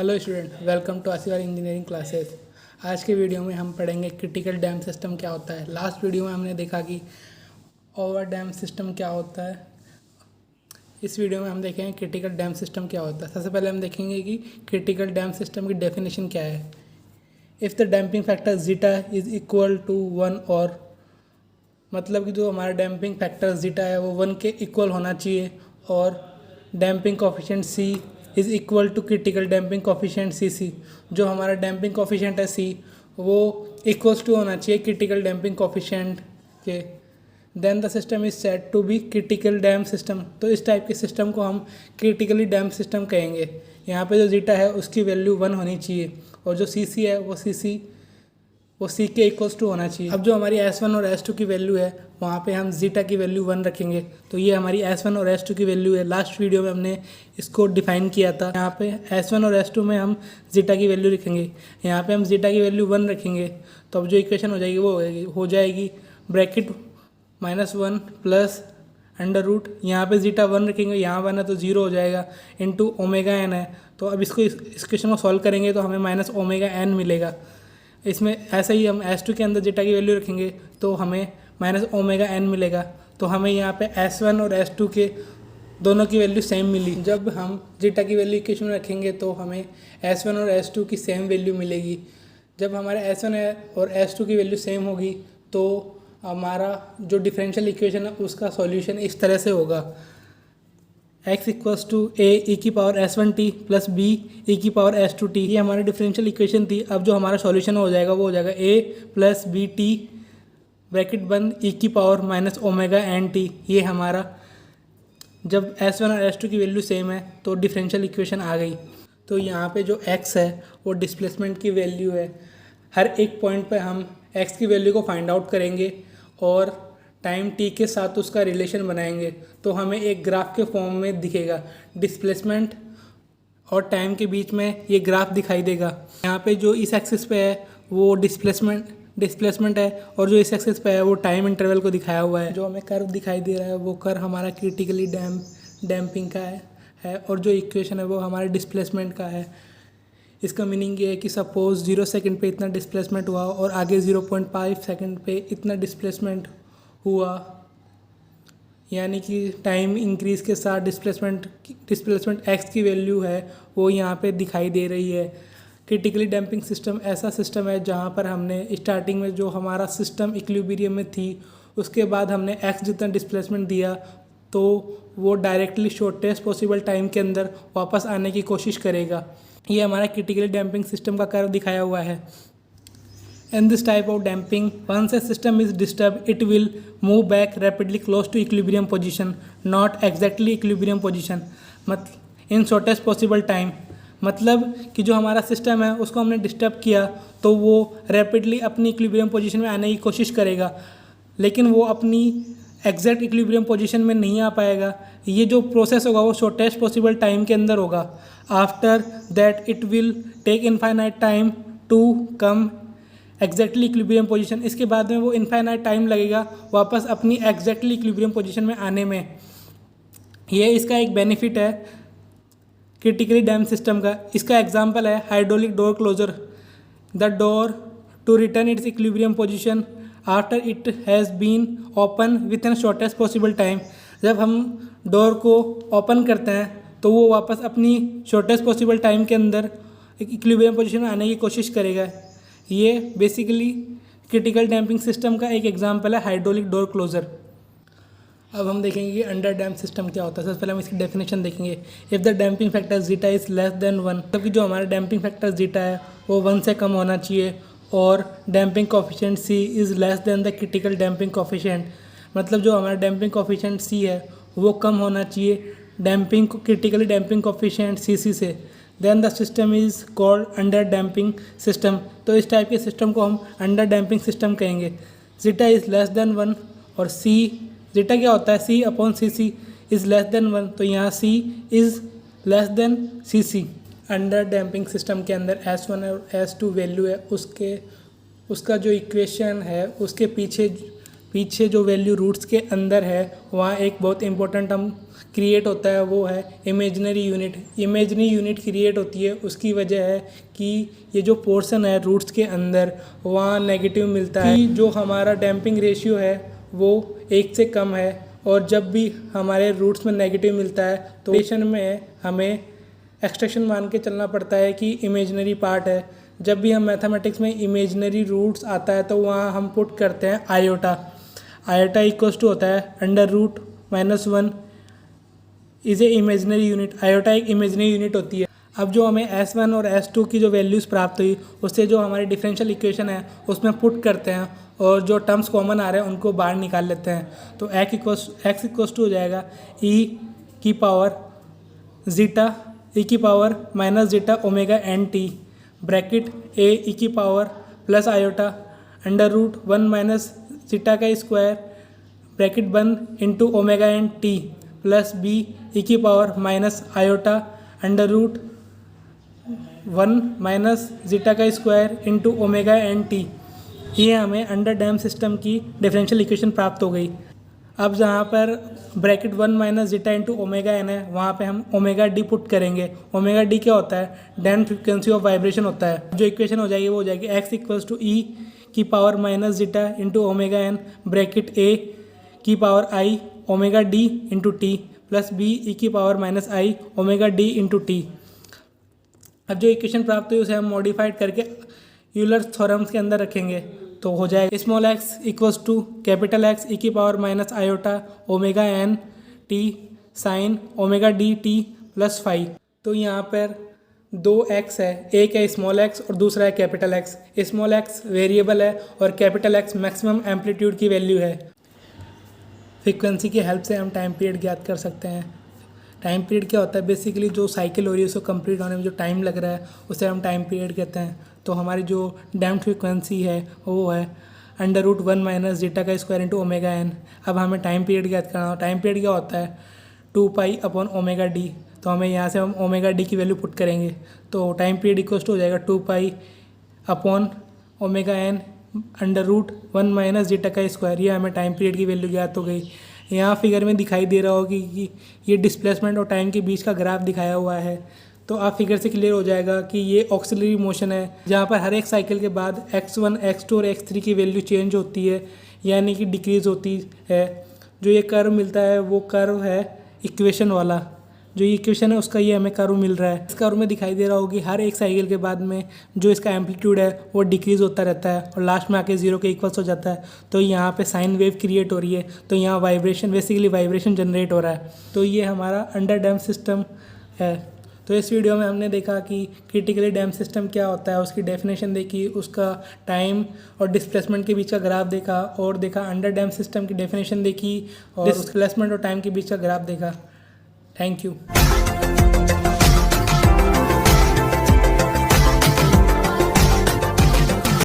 Hello student, welcome to आशीर्वाद engineering classes. आज के वीडियो में हम पढ़ेंगे क्रिटिकल डैम सिस्टम क्या होता है। लास्ट वीडियो में हमने देखा कि ओवर डैम सिस्टम क्या होता है। इस वीडियो में हम देखेंगे क्रिटिकल डैम सिस्टम क्या होता है। सबसे पहले हम देखेंगे कि क्रिटिकल डैम सिस्टम की डेफिनेशन क्या है। If the damping factor zeta is equal to 1 और मतलब कि जो हमारा डैम्पिंग फैक्टर जीटा है वो 1 के इक्वल होना चाहिए और damping coefficient C is equal to critical damping coefficient C. जो हमारा डैम्पिंग कोफिशिएंट है सी वो इक्वल्स टू होना चाहिए क्रिटिकल डैम्पिंग कोफिशिएंट के। Then the system is said to be critical damp system. तो इस टाइप के सिस्टम को हम क्रिटिकली डैम सिस्टम कहेंगे। यहाँ पे जो जीटा है उसकी वैल्यू 1 होनी चाहिए और जो सी है वो सी के इक्वल्स टू होना चाहिए। अब जो हमारी S1 और S2 की वैल्यू है वहाँ पे हम जीटा की वैल्यू 1 रखेंगे। तो ये हमारी S1 और S2 की वैल्यू है। लास्ट वीडियो में हमने इसको डिफाइन किया था। यहाँ पे S1 और S2 में हम जीटा की वैल्यू रखेंगे, यहाँ पे हम जीटा की वैल्यू 1 रखेंगे। तो अब जो इक्वेशन हो जाएगी वो हो जाएगी ब्रैकेट -1 प्लस अंडर रूट, यहाँ पे जीटा 1 रखेंगे, यहाँ 1 है तो 0 हो जाएगा, इंटू ओमेगा एन है। तो अब इसको इस क्वेश्चन को सॉल्व करेंगे तो हमें माइनस ओमेगा एन मिलेगा। इसमें ऐसे ही हम S2 के अंदर जीटा की वैल्यू रखेंगे तो हमें माइनस ओमेगा एन मिलेगा। तो हमें यहाँ पे S1 और S2 के दोनों की वैल्यू सेम मिली। जब हम जीटा की वैल्यू इक्वेशन में रखेंगे तो हमें S1 और S2 की सेम वैल्यू मिलेगी। जब हमारे S1 और S2 की वैल्यू सेम होगी तो हमारा जो डिफरेंशियल इक्वेशन है उसका सॉल्यूशन इस तरह से होगा। x इक्वल्स टू ए ई की power S1t plus b e की पावर S2t। ये हमारी डिफरेंशियल इक्वेशन थी। अब जो हमारा सॉल्यूशन हो जाएगा वो हो जाएगा a plus b t bracket बंद ई की power minus omega n t. ये हमारा जब S1 और S2 की वैल्यू सेम है तो डिफरेंशियल इक्वेशन आ गई। तो यहाँ पे जो x है वो डिस्प्लेसमेंट की वैल्यू है। हर एक पॉइंट पे हम x की वैल्यू को फाइंड आउट करेंगे और टाइम t के साथ उसका रिलेशन बनाएंगे तो हमें एक ग्राफ के फॉर्म में दिखेगा। डिस्प्लेसमेंट और टाइम के बीच में ये ग्राफ दिखाई देगा। यहाँ पे जो इस एक्सिस पे है वो डिस्प्लेसमेंट है और जो इस एक्सिस पे है वो टाइम इंटरवल को दिखाया हुआ है। जो हमें कर्व दिखाई दे रहा है वो कर्व हमारा क्रिटिकली डैम्पिंग का है और जो इक्वेशन है वो हमारे डिस्प्लेसमेंट का है। इसका मीनिंग ये है कि सपोज 0 सेकंड पे इतना डिस्प्लेसमेंट हुआ और आगे 0.5 सेकंड पे इतना डिस्प्लेसमेंट हुआ, यानी कि टाइम इंक्रीज के साथ डिस्प्लेसमेंट x की वैल्यू है वो यहाँ पे दिखाई दे रही है। क्रिटिकली डैम्पिंग सिस्टम ऐसा सिस्टम है जहाँ पर हमने स्टार्टिंग में जो हमारा सिस्टम इक्विलिब्रियम में थी उसके बाद हमने x जितना डिस्प्लेसमेंट दिया तो वो डायरेक्टली शॉर्टेस्ट पॉसिबल टाइम के अंदर वापस आने की कोशिश करेगा। ये हमारा क्रिटिकली डैम्पिंग सिस्टम का कर्व दिखाया हुआ है। In this type of damping, once a system is disturbed, it will move back rapidly close to equilibrium position, not exactly equilibrium position, in shortest possible time। मतलब कि जो हमारा system है उसको हमने डिस्टर्ब किया तो वो रैपिडली अपनी इक्विलिब्रियम पोजीशन में आने की कोशिश करेगा, लेकिन वो अपनी एग्जैक्ट इक्विलिब्रियम पोजीशन में नहीं आ पाएगा। ये जो प्रोसेस होगा वो शॉर्टेस्ट पॉसिबल टाइम के अंदर होगा। After that it will take infinite time to come exactly equilibrium position. इसके बाद में वो इनफाइनाइट टाइम लगेगा वापस अपनी एग्जैक्टली इक्विलिब्रियम पोजीशन में आने में। ये इसका एक बेनिफिट है क्रिटिकली डैम सिस्टम का। इसका एग्जांपल है hydraulic door closure. The door to return its equilibrium position after it has been open within shortest possible time. जब हम डोर को ओपन करते हैं तो वो वापस अपनी शॉर्टेस्ट पॉसिबल टाइम के अंदर इक्विलिब्रियम पोजीशन में आने की कोशिश करेगा। ये बेसिकली क्रिटिकल डैम्पिंग सिस्टम का एक एग्जांपल है हाइड्रोलिक डोर क्लोजर। अब हम देखेंगे कि अंडर डैम्प सिस्टम क्या होता है। सबसे पहले हम इसकी डेफिनेशन देखेंगे। If the damping factor zeta is less than 1, मतलब कि जो हमारा डैम्पिंग फैक्टर जीटा है वो 1 से कम होना चाहिए और damping coefficient C is less than the critical damping coefficient, मतलब जो हमारा डैम्पिंग कोफिशिएंट सी है वो कम होना चाहिए क्रिटिकली डैम्पिंग कोफिशिएंट सी से। Then the system is called under damping system. तो इस टाइप के सिस्टम को हम अंडर डैम्पिंग सिस्टम कहेंगे। जीटा इज़ लेस देन 1 और सी, जीटा क्या होता है C upon C is less than 1, तो यहाँ C is less than C. Under damping system के अंदर S1 और S2 वैल्यू है उसका जो इक्वेशन है उसके पीछे पीछे जो वैल्यू रूट्स के अंदर है वहाँ एक बहुत इंपॉर्टेंट टर्म क्रिएट होता है, वो है imaginary unit. Imaginary unit create होती है, उसकी वजह है कि ये जो पोर्शन है रूट्स के अंदर वहाँ नेगेटिव मिलता है कि जो हमारा डैम्पिंग रेशियो है वो 1 से कम है, और जब भी हमारे रूट्स में नेगेटिव मिलता है तो इक्वेशन में हमें एक्सट्रैक्शन मान के चलना पड़ता है कि इमेजिनरी पार्ट है। जब भी हम मैथमेटिक्स में इमेजिनरी रूट्स आता है तो वहाँ हम पुट करते हैं आयोटा। आयोटा इक्वल्स टू होता है √-1 is a imaginary unit. Iota एक इमेजिनरी यूनिट होती है। अब जो हमें S1 और S2 की जो वैल्यूज़ प्राप्त हुई उससे जो हमारी डिफरेंशियल इक्वेशन है उसमें पुट करते हैं और जो टर्म्स कॉमन आ रहे हैं उनको बाहर निकाल लेते हैं। तो x इक्वल्स टू हो जाएगा e की power -zeta omega n t bracket a e की power plus iota √1 minus zeta का स्क्वायर ब्रैकेट बंद into omega n t plus b e की power minus iota √1 minus zeta का square into omega n t. ये हमें under damp system की differential equation प्राप्त हो गई। अब जहाँ पर bracket 1 minus zeta into omega n है वहाँ पे हम ओमेगा डी पुट करेंगे। ओमेगा डी क्या होता है? डैम फ्रिक्वेंसी ऑफ वाइब्रेशन होता है। जो इक्वेशन हो जाएगी वो हो जाएगी x इक्वल्स टू ई की power minus zeta into omega n bracket a की power i omega d into t plus b e की power minus i omega d into t. अब जो इक्वेशन प्राप्त हुई उसे हम मॉडिफाइड करके यूलर थ्योरम्स के अंदर रखेंगे तो हो जाएगा small x equals to capital X e की power minus iota omega n t sine omega d t plus 5। तो यहाँ पर 2x है, एक है स्मॉल x और दूसरा है capital X। Small x variable है और कैपिटल X मैक्सिमम एम्पलीट्यूड की वैल्यू है। फ्रीक्वेंसी की हेल्प से हम टाइम पीरियड ज्ञात कर सकते हैं। टाइम पीरियड क्या होता है? बेसिकली जो साइकिल हो रही है उसको कंप्लीट होने में जो टाइम लग रहा है उसे हम टाइम पीरियड कहते हैं। तो हमारी जो डैम्प्ड फ्रीक्वेंसी है वो है √1 माइनस जीटा का स्क्वायर इंटू ओमेगा एन। अब हमें टाइम पीरियड ज्ञात करना हो। टाइम पीरियड क्या होता है? 2 पाई अपॉन ओमेगा डी। तो हमें यहाँ से हम ओमेगा डी की वैल्यू पुट करेंगे तो टाइम पीरियड इक्वल्स टू हो जाएगा 2 pi upon omega n √1 minus zeta का स्क्वायर। ये हमें टाइम पीरियड की वैल्यू ज्ञात हो गई। यहाँ फिगर में दिखाई दे रहा होगा कि ये डिस्प्लेसमेंट और टाइम के बीच का ग्राफ दिखाया हुआ है। तो आप फिगर से क्लियर हो जाएगा कि ये ऑक्सिलरी मोशन है जहाँ पर हर एक साइकिल के बाद x1, x2 और x3 की वैल्यू चेंज होती है, यानी कि डिक्रीज़ होती है। जो ये कर्व मिलता है वो कर्व है इक्वेशन वाला। जो ये इक्वेशन है उसका ये हमें कर्व मिल रहा है। इस कर्व में दिखाई दे रहा होगा कि हर एक साइकिल के बाद में जो इसका एम्पलीट्यूड है वो डिक्रीज़ होता रहता है और लास्ट में आके 0 के इक्वल्स हो जाता है। तो यहाँ पे साइन वेव क्रिएट हो रही है, तो यहाँ वाइब्रेशन बेसिकली वाइब्रेशन जनरेट हो रहा है। तो ये हमारा अंडर डैम सिस्टम है। तो इस वीडियो में हमने देखा कि क्रिटिकली डैम सिस्टम क्या होता है, उसकी डेफिनेशन देखी, उसका टाइम और डिस्प्लेसमेंट के बीच का ग्राफ देखा और देखा अंडर डैम सिस्टम की डेफिनेशन देखी और डिस्प्लेसमेंट और टाइम के बीच का ग्राफ देखा। Thank you.